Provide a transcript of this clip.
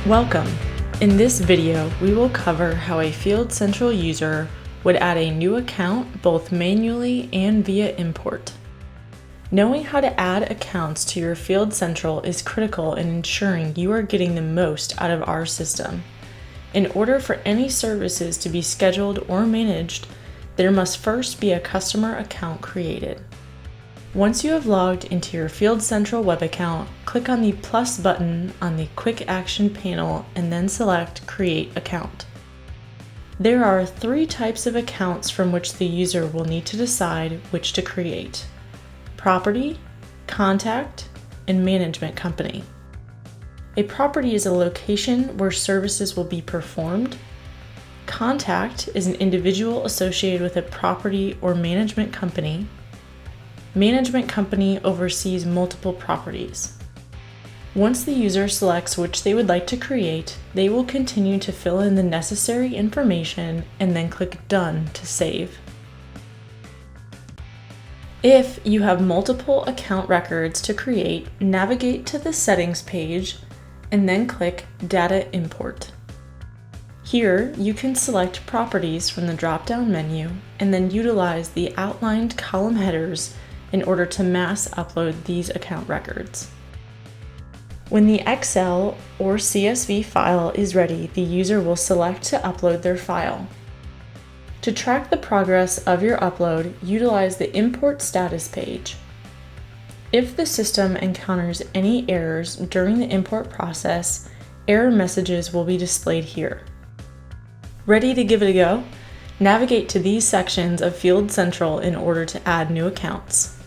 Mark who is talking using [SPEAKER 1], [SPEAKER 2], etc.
[SPEAKER 1] Welcome! In this video, we will cover how a Field Central user would add a new account both manually and via import. Knowing how to add accounts to your Field Central is critical in ensuring you are getting the most out of our system. In order for any services to be scheduled or managed, there must first be a customer account created. Once you have logged into your Field Central web account, click on the plus button on the Quick Action panel and then select Create Account. There are three types of accounts from which the user will need to decide which to create: Property, Contact, and Management Company. A property is a location where services will be performed. Contact is an individual associated with a property or management company. Management company oversees multiple properties. Once the user selects which they would like to create, they will continue to fill in the necessary information and then click Done to save. If you have multiple account records to create, navigate to the Settings page and then click Data Import. Here, you can select properties from the drop-down menu and then utilize the outlined column headers in order to mass upload these account records. When the Excel or CSV file is ready, the user will select to upload their file. To track the progress of your upload, utilize the Import Status page. If the system encounters any errors during the import process, error messages will be displayed here. Ready to give it a go? Navigate to these sections of Field Central in order to add new accounts.